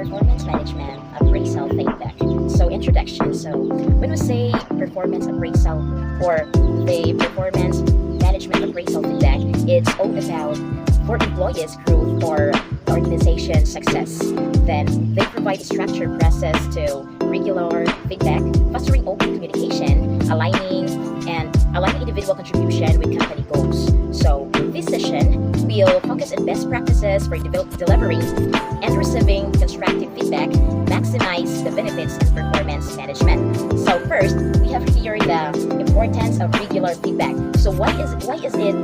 Performance management, appraisal, feedback. So introduction. So when we say performance appraisal or the performance management appraisal feedback, it's all about for employees' growth or organization success. Then they provide a structured process to regular feedback, fostering open communication, aligning individual contribution with company goals. So this session will focus on best practices for delivering and receiving constructive feedback, maximize the benefits and performance management. So first, we have here the importance of regular feedback. So why is it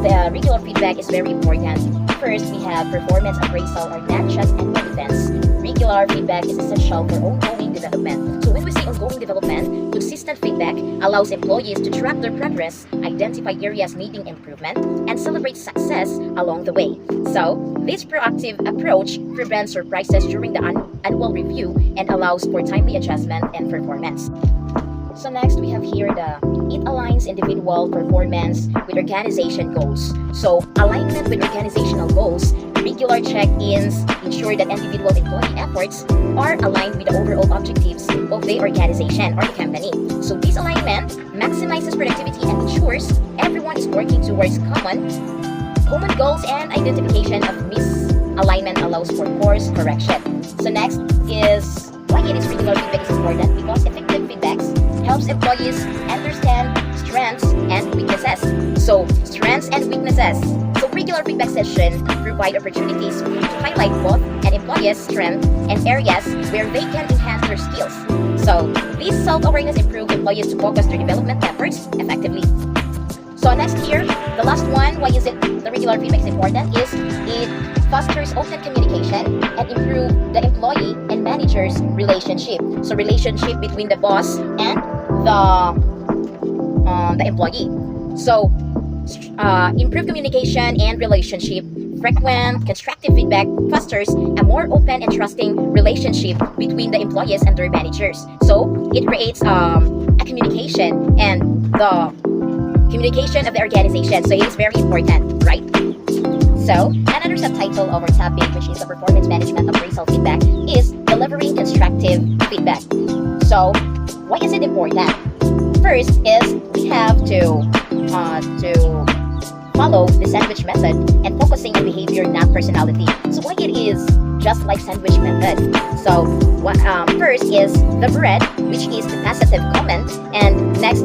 the regular feedback is very important? First, we have performance appraisal or not just annual events. Regular feedback is essential for ongoing development. So when we say ongoing development, consistent feedback allows employees to track their progress, identify areas needing improvement, and celebrate success along the way. So this proactive approach prevents surprises during the annual review and allows for timely adjustment and performance. So next, we have here it aligns individual performance with organization goals. So alignment with organizational goals, regular check-ins ensure that individual employee efforts are aligned with the overall objectives of the organization or the company. So this alignment maximizes productivity and ensures everyone is working towards common goals, and identification of misalignment allows for course correction. So next is why it is regular feedback is important, because effective feedbacks helps employees understand strengths and weaknesses. So strengths and weaknesses. So regular feedback sessions provide opportunities to highlight both an employee's strengths and areas where they can enhance their skills. So this self-awareness improves employees to focus their development efforts effectively. So next here, the last one, why is it the regular feedback is important, is it fosters open communication and improve the employee and manager's relationship. So relationship between the boss and the employee. So improve communication and relationship. Frequent constructive feedback fosters a more open and trusting relationship between the employees and their managers. So it creates a communication and the communication of the organization. So it is very important, right? So another subtitle of our topic, which is the performance management appraisal feedback, is delivering constructive feedback. So why is it important? First is we have to follow the sandwich method and focusing on behavior, not personality. So why it is just like sandwich method? So first is the bread, which is the positive comment, and next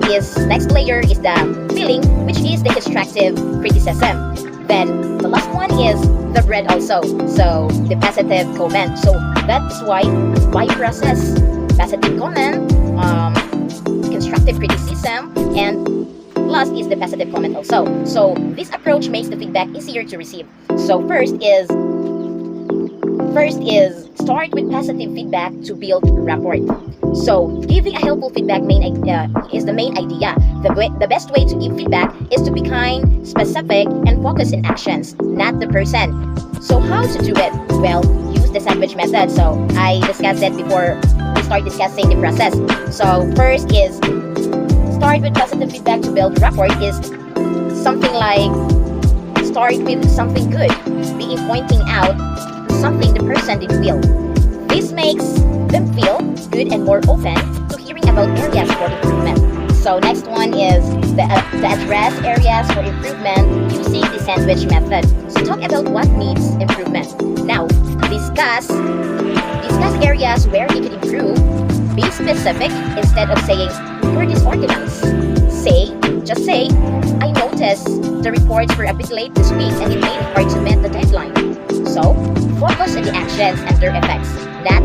layer is the feeling, which is the constructive criticism. Then the last one is the bread also, so the positive comment. So that's why process positive comment, constructive criticism, and last is the positive comment also. So this approach makes the feedback easier to receive. So first is start with positive feedback to build rapport. So giving a helpful feedback is the main idea. The best way to give feedback is to be kind, specific, and focus in actions, not the person. So how to do it? Well, use the sandwich method. So I discussed it before we start discussing the process. So first is start with positive feedback to build rapport is something like start with something good, pointing out something the person did well. This makes them feel good and more open to hearing about areas for improvement. So next one is the address areas for improvement using the sandwich method. So talk about what needs improvement. Now, discuss areas where you can improve. Be specific instead of saying you're disorganized. Just say, I noticed the reports were a bit late this week and it made it hard to meet the deadline. So focus on the actions and their effects, not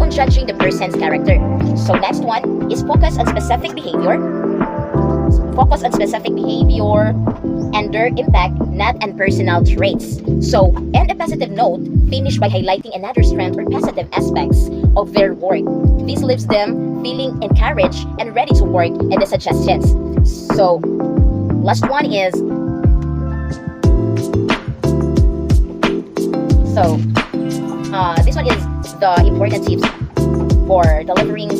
on judging the person's character. So next one is focus on specific behavior and their impact, not on personal traits. So end a positive note, finish by highlighting another strength or positive aspects of their work. This leaves them feeling encouraged and ready to work on the suggestions. So last one is this one is the important tips for delivering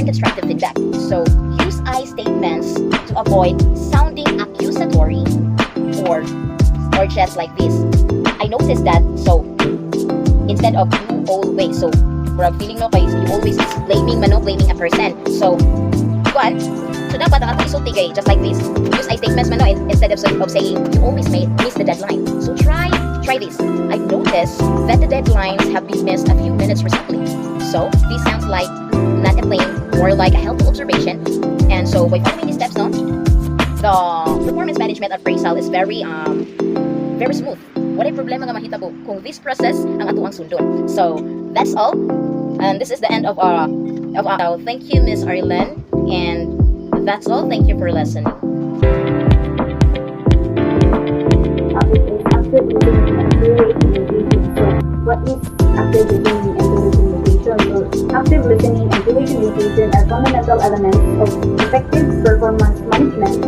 constructive feedback. So use I statements to avoid sounding accusatory or just like this. I noticed that, so instead of you always. So, murag feeling no kay you always is blaming man no, blaming a person. So, one, so dapat ang ato isulti kay just like this. Use I statements man no instead of saying you always miss the deadline. So try this. I've noticed that the deadlines have been missed a few minutes recently. So this sounds like not a blame, more like a helpful observation. And so by following these steps, no, the performance management appraisal is very smooth. Walay problema nga mahitabo kung this process ang ato ang sundon. So that's all. And this is the end of our thank you, Miss Arlen. And that's all. Thank you for listening. Active listening and two-way communication. So, what is active listening and two-way communication? So, active listening and two-way communication are fundamental elements of effective performance management.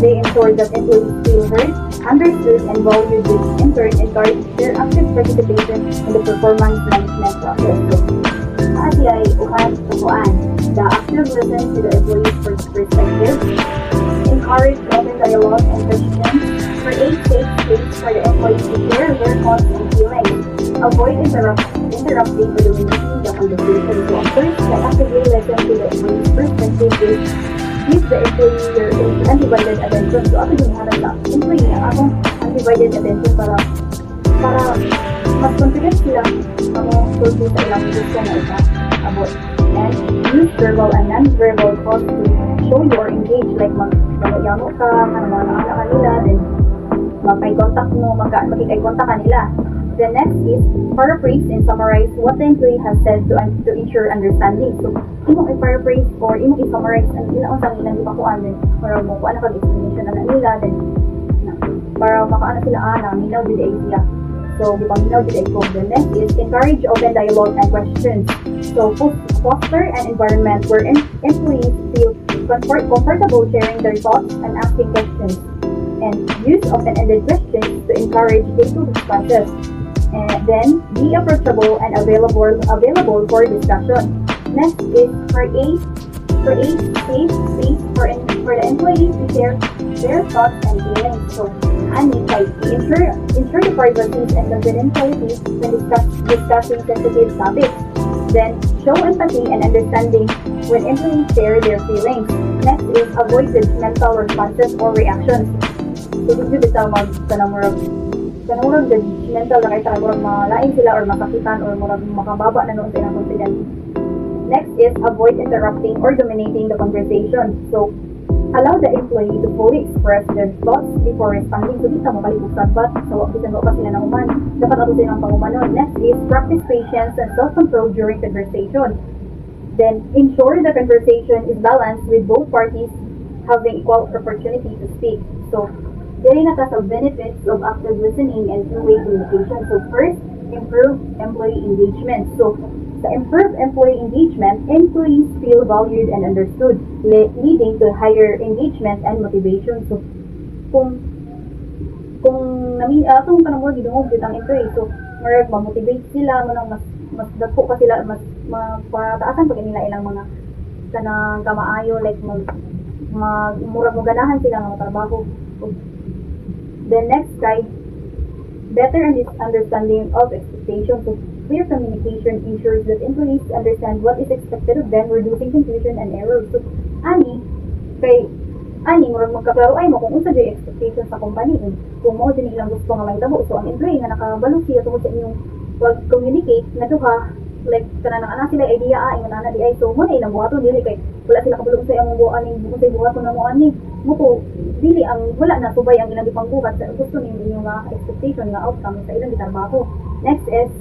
They ensure that employees feel heard, understood, and valued, which in turn encourage their active participation in the performance management process. So, ay ukan tukuan. The active listen to the employee's perspective, encourage open dialogue and questions, create safe space for the employees to share their thoughts and feelings, avoid interrupting or dominating the conversation. So first, actively listen to the employee's perspective is give the employee your undivided attention. So ako din harap sa employee ang akong undivided attention para mas confident sila sulti sa ilang gusto na ika-abot. And use verbal and non-verbal cues to show you are engaged, like mag-yamo ka, mga anak kanila, then mag-contact mo, makikay-contact kanila. The next is paraphrase and summarize what the employee has said to ensure understanding. So, imong i-paraphrase or imong i-summarize ang ilang ilang ipakuan din para mo kuan ka explanation na nila, then para makaano sila minaw din idea. So, gipaminaw din ko. The next is encourage open dialogue and questions. So, foster an environment where employees feel comfortable sharing their thoughts and asking questions. And use open-ended questions to encourage playful responses. And then, be approachable and available for discussion. Next is create safe space for the employees to share their thoughts and feelings. So, ensure the privacy and confidentiality when discussing sensitive topics. Then, show empathy and understanding when employees share their feelings. Next is avoid judgmental responses or reactions. So, dito bitaw kanamurag judgmental na kahit murag malain sila or makakitan or murag makababa na noon sa ilang confidence. Next is avoid interrupting or dominating the conversation. So, allow the employee to fully express their thoughts before responding. So, dito makalipusan ba? So, bisan mo pa sila ng uman. Dapat ako silang pangumanon. Next is practice patience and self-control during conversation. Then, ensure the conversation is balanced with both parties having equal opportunity to speak. So, dili na ta sa benefits of active listening and two-way communication. So, first, improve employee engagement. So, sa improved employee engagement, employees feel valued and understood, leading to higher engagement and motivation. So, kung atong kanang gidungog gyud ang employee, so murag ma-motivate sila, mas dagko pa sila, mas pataasan pa nila ilang mga kanang kamaayo, like murag mo ganahan sila nga trabaho. The next guide, better understanding of expectations. So, clear communication ensures that employees understand what is expected of them, reducing confusion and errors. So, murag magkaklaro ay mo kung unsa jay expectations sa company. Kung mo din ilang gusto nga mahitabo. So, ang employee nga nakabalo siya tungod sa inyong pag-communicate na duha, like kanang ana sila idea ingon ana di ay, so mo na ilang buhaton dili kay wala sila kabalo sa imong buhaton ning buhaton na mo ani mo to dili ang wala na subay ang ilang gipangbuhat sa gusto ninyo nga expectation nga outcome sa ilang trabaho. Next is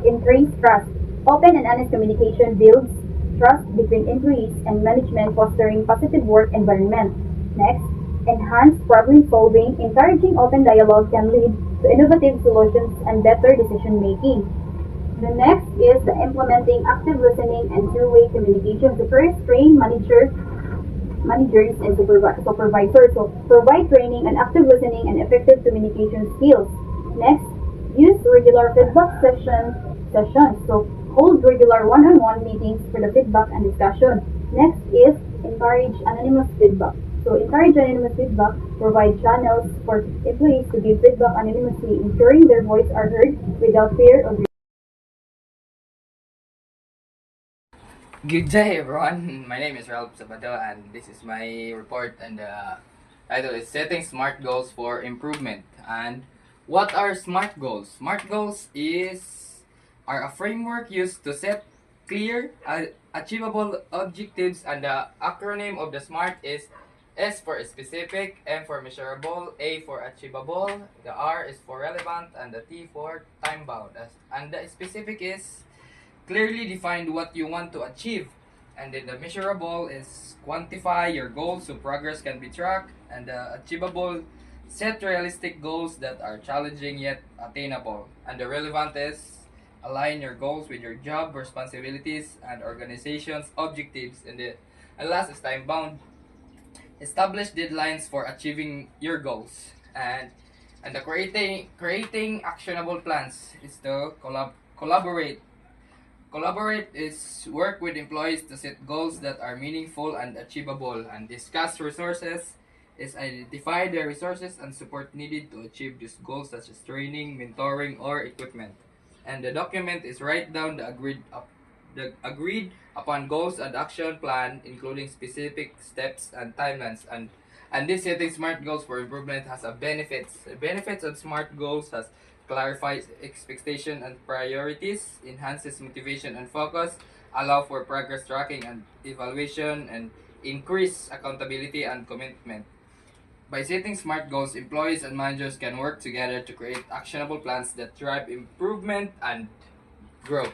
increase trust. Open and honest communication builds trust between employees and management, fostering positive work environment. Next, enhance problem solving. Encouraging open dialogue can lead to innovative solutions and better decision making. The next is the implementing active listening and two-way communication. The first, train managers and supervisors. So, provide training on active listening and effective communication skills. Next, use regular feedback sessions. So, hold regular one-on-one meetings for the feedback and discussion. Next is encourage anonymous feedback. So encourage anonymous feedback, provide channels for employees to give feedback anonymously, ensuring their voice are heard without fear of. Good day, everyone. My name is Ralph Sabado, and this is my report. And the title is Setting Smart Goals for Improvement. And what are SMART goals? SMART goals are a framework used to set clear, achievable objectives, and the acronym of the SMART is S for specific, M for measurable, A for achievable, the R is for relevant, and the T for time bound. And the specific is clearly define what you want to achieve. And then the measurable is quantify your goals so progress can be tracked. And the achievable, set realistic goals that are challenging yet attainable. And the relevant is align your goals with your job responsibilities and organization's objectives. And last is time bound. Establish deadlines for achieving your goals. And the creating actionable plans is to collaborate. Collaborate is work with employees to set goals that are meaningful and achievable, and discuss resources is identify the resources and support needed to achieve these goals, such as training, mentoring, or equipment. And the document is write down the agreed upon goals and action plan, including specific steps and timelines. And this setting smart goals for improvement has a benefits. The benefits of smart goals has clarifies expectation and priorities, enhances motivation and focus, allow for progress tracking and evaluation, and increase accountability and commitment. By setting smart goals, employees and managers can work together to create actionable plans that drive improvement and growth.